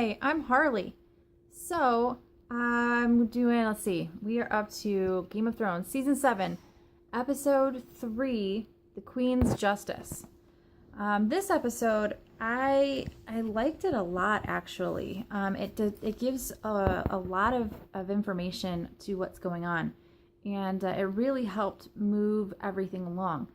Hey, I'm Harley. So, I'm doing, let's see, we are up to Game of Thrones, Season 7, Episode 3, The Queen's Justice. This episode, I liked it a lot, actually. It gives a lot of information to what's going on, and it really helped move everything along.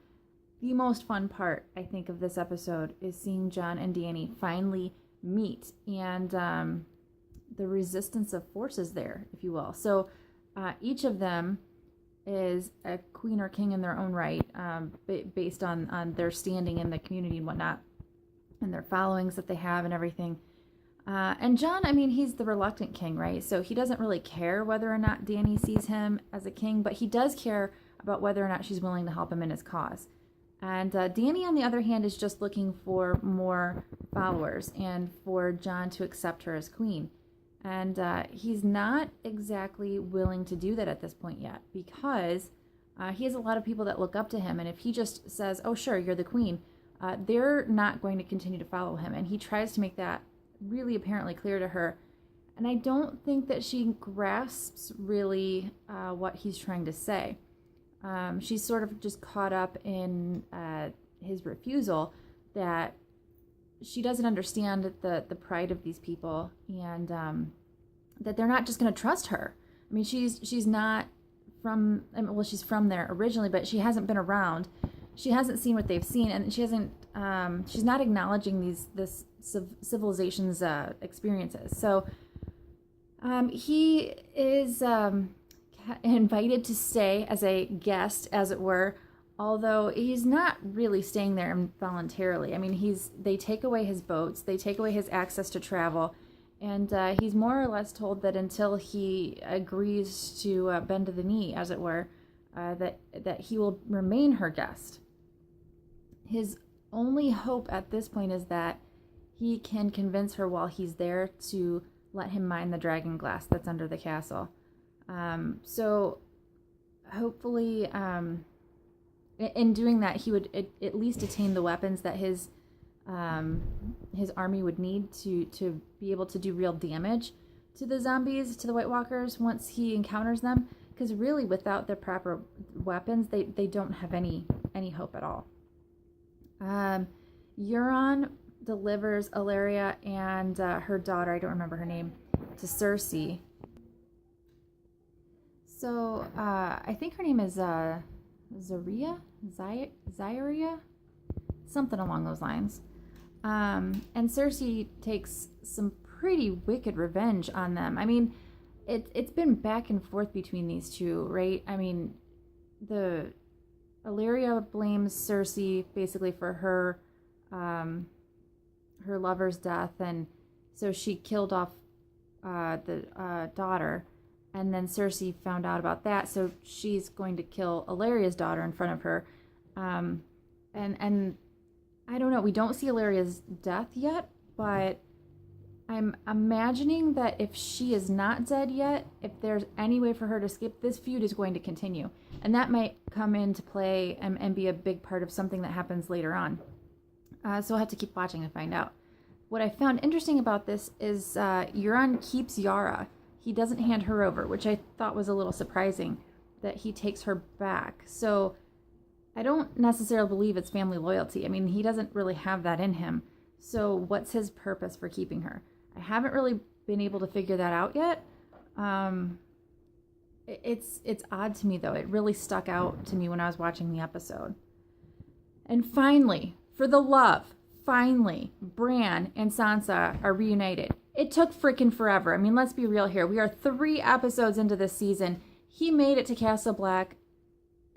The most fun part, I think, of this episode is seeing Jon and Dany finally meet, and the resistance of forces there, if you will. So each of them is a queen or king in their own right, based on their standing in the community and whatnot, and their followings that they have and everything. And Jon, I mean, he's the reluctant king, right? So he doesn't really care whether or not Dany sees him as a king, but he does care about whether or not she's willing to help him in his cause. And Dany, on the other hand, is just looking for more followers and for Jon to accept her as queen. And he's not exactly willing to do that at this point yet, because he has a lot of people that look up to him. And if he just says, oh, sure, you're the queen, they're not going to continue to follow him. And he tries to make that really apparently clear to her. And I don't think that she grasps really what he's trying to say. She's sort of just caught up in his refusal, that she doesn't understand the pride of these people, and that they're not just going to trust her. I mean, she's not from, I mean, well, she's from there originally, but she hasn't been around. She hasn't seen what they've seen, and she hasn't. She's not acknowledging this civilization's experiences. So he is invited to stay as a guest, as it were, although he's not really staying there voluntarily. I mean, they take away his boats, they take away his access to travel, and he's more or less told that until he agrees to bend to the knee, as it were, that he will remain her guest. His only hope at this point is that he can convince her while he's there to let him mine the dragon glass that's under the castle. So hopefully, in doing that, he would at least attain the weapons that his army would need to be able to do real damage to the zombies, to the White Walkers, once he encounters them. Because really, without the proper weapons, they don't have any hope at all. Euron delivers Illyria and her daughter, I don't remember her name, to Cersei. So, I think her name is Zaria? Something along those lines. And Cersei takes some pretty wicked revenge on them. I mean, it's been back and forth between these two, right? I mean, the Illyria blames Cersei basically for her lover's death, and so she killed off the daughter. And then Cersei found out about that, so she's going to kill Illyria's daughter in front of her. And I don't know, we don't see Illyria's death yet, but I'm imagining that if she is not dead yet, if there's any way for her to escape, this feud is going to continue. And that might come into play and be a big part of something that happens later on. So I'll have to keep watching and find out. What I found interesting about this is Euron keeps Yara. He doesn't hand her over, which I thought was a little surprising, that he takes her back. So I don't necessarily believe it's family loyalty. I mean, he doesn't really have that in him. So what's his purpose for keeping her? I haven't really been able to figure that out yet. It's odd to me, though. It really stuck out to me when I was watching the episode. And finally, for the love, finally, Bran and Sansa are reunited. It took freaking forever. I mean, let's be real here. We are 3 episodes into this season. He made it to Castle Black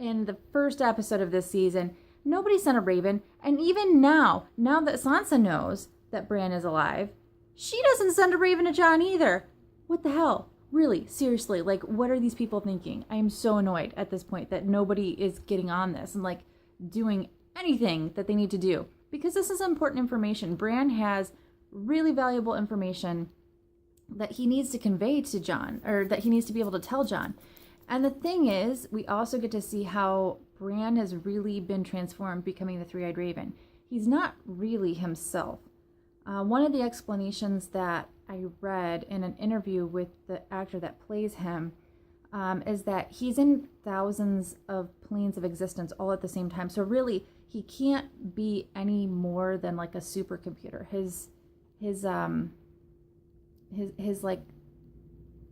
in the first episode of this season. Nobody sent a raven. And even now that Sansa knows that Bran is alive, she doesn't send a raven to Jon either. What the hell? Really, seriously, like, what are these people thinking? I am so annoyed at this point that nobody is getting on this and, like, doing anything that they need to do. Because this is important information. Bran has really valuable information that he needs to convey to Jon, or that he needs to be able to tell Jon. And the thing is, we also get to see how Bran has really been transformed, becoming the Three-Eyed Raven. He's not really himself. One of the explanations that I read in an interview with the actor that plays him is that he's in thousands of planes of existence all at the same time. So really, he can't be any more than like a supercomputer. His like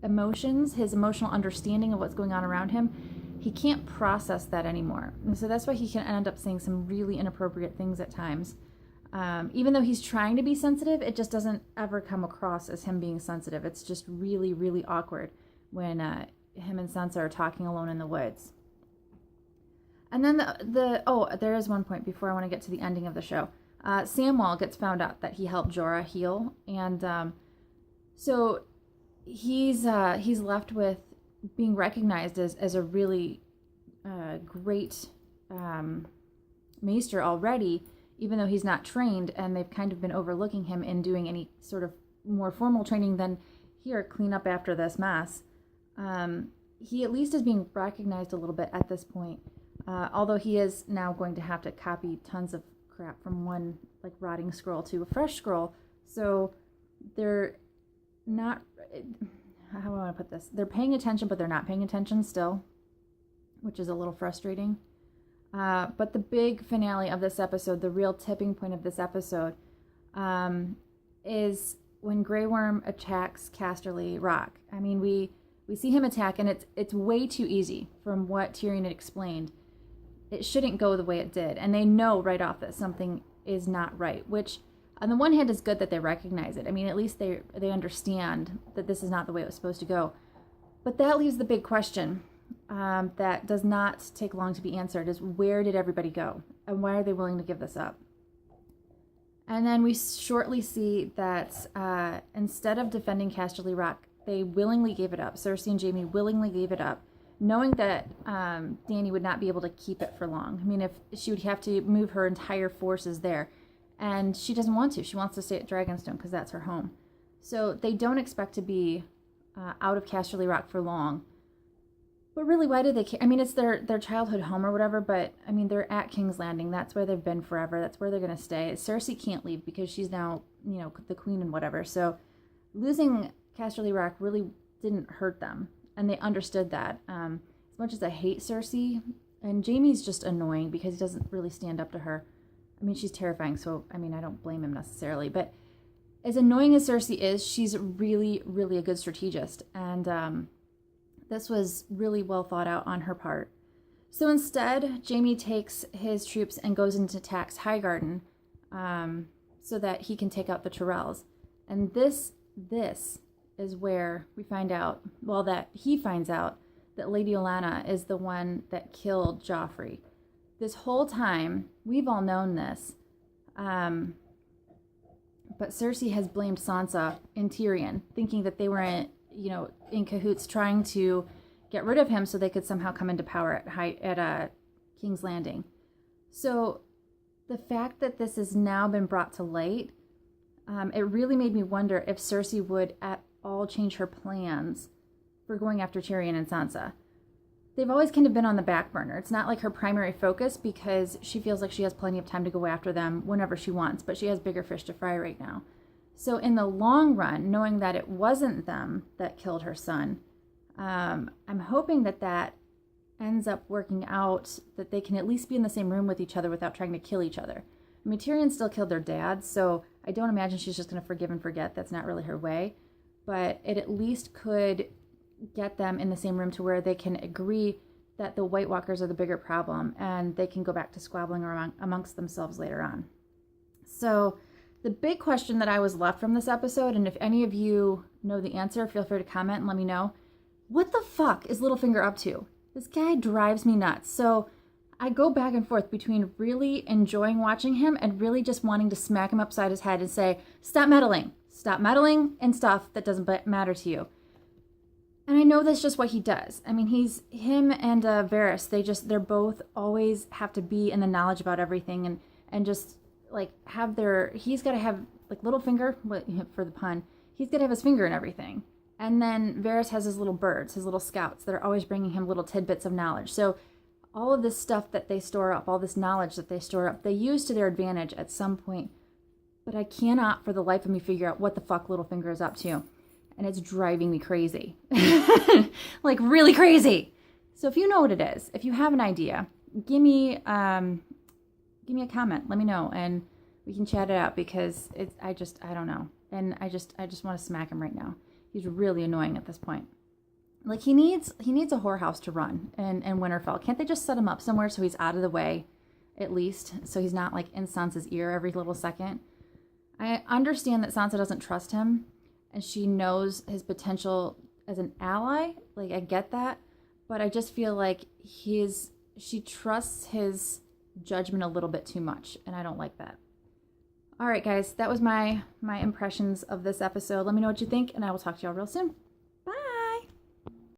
emotions, his emotional understanding of what's going on around him, he can't process that anymore. And so that's why he can end up saying some really inappropriate things at times. Even though he's trying to be sensitive, it just doesn't ever come across as him being sensitive. It's just really, really awkward when him and Sansa are talking alone in the woods. And then there is one point before I want to get to the ending of the show. Samwell gets found out that he helped Jorah heal, and so he's left with being recognized as a really great maester already, even though he's not trained, and they've kind of been overlooking him in doing any sort of more formal training than here, clean up after this mess. He at least is being recognized a little bit at this point, although he is now going to have to copy tons of crap from one like rotting scroll to a fresh scroll. So they're not, how do I want to put this? They're paying attention, but they're not paying attention still, which is a little frustrating. But the big finale of this episode, the real tipping point of this episode, is when Grey Worm attacks Casterly Rock. I mean, we see him attack, and it's way too easy from what Tyrion had explained. It shouldn't go the way it did, and they know right off that something is not right, which on the one hand is good that they recognize it. I mean, at least they understand that this is not the way it was supposed to go. But that leaves the big question that does not take long to be answered, is where did everybody go? And why are they willing to give this up? And then we shortly see that instead of defending Casterly Rock, they willingly gave it up. Cersei and Jaime willingly gave it up, knowing that Dany would not be able to keep it for long. I mean, if she would have to move her entire forces there, and she doesn't want to. She wants to stay at Dragonstone because that's her home. So they don't expect to be out of Casterly Rock for long. But really, why do they care? I mean, it's their childhood home or whatever, but I mean, they're at King's Landing. That's where they've been forever. That's where they're going to stay. Cersei can't leave because she's now, the queen and whatever. So losing Casterly Rock really didn't hurt them, and they understood that. As much as I hate Cersei, and Jaime's just annoying because he doesn't really stand up to her. I mean, she's terrifying, so I mean, I don't blame him necessarily. But as annoying as Cersei is, she's really, really a good strategist, and this was really well thought out on her part. So instead, Jaime takes his troops and goes into attacks Highgarden, so that he can take out the Tyrells. And this is where we find out, that he finds out that Lady Olenna is the one that killed Joffrey. This whole time, we've all known this, but Cersei has blamed Sansa and Tyrion, thinking that they were in cahoots trying to get rid of him so they could somehow come into power at King's Landing. So the fact that this has now been brought to light, it really made me wonder if Cersei would at all change her plans for going after Tyrion and Sansa. They've always kind of been on the back burner. It's not like her primary focus because she feels like she has plenty of time to go after them whenever she wants, but she has bigger fish to fry right now. So in the long run, knowing that it wasn't them that killed her son, I'm hoping that ends up working out, that they can at least be in the same room with each other without trying to kill each other. I mean, Tyrion still killed their dad, so I don't imagine she's just going to forgive and forget. That's not really her way. But it at least could get them in the same room to where they can agree that the White Walkers are the bigger problem, and they can go back to squabbling amongst themselves later on. So the big question that I was left from this episode, and if any of you know the answer, feel free to comment and let me know. What the fuck is Littlefinger up to? This guy drives me nuts. So I go back and forth between really enjoying watching him and really just wanting to smack him upside his head and say, stop meddling in stuff that doesn't matter to you. And I know that's just what he does. I mean, him and Varys, they're both always have to be in the knowledge about everything and just like he's got to have like Littlefinger, for the pun, he's got to have his finger in everything. And then Varys has his little birds, his little scouts that are always bringing him little tidbits of knowledge. So all of this stuff that they store up, all this knowledge that they store up, they use to their advantage at some point but I cannot for the life of me figure out what the fuck Littlefinger is up to. And it's driving me crazy. Like, really crazy. So if you know what it is, if you have an idea, give me a comment. Let me know, and we can chat it out, because I don't know. And I just want to smack him right now. He's really annoying at this point. Like, he needs a whorehouse to run in Winterfell. Can't they just set him up somewhere so he's out of the way, at least, so he's not like in Sansa's ear every little second? I understand that Sansa doesn't trust him, and she knows his potential as an ally. Like, I get that, but I just feel like she trusts his judgment a little bit too much, and I don't like that. All right, guys, that was my impressions of this episode. Let me know what you think, and I will talk to y'all real soon.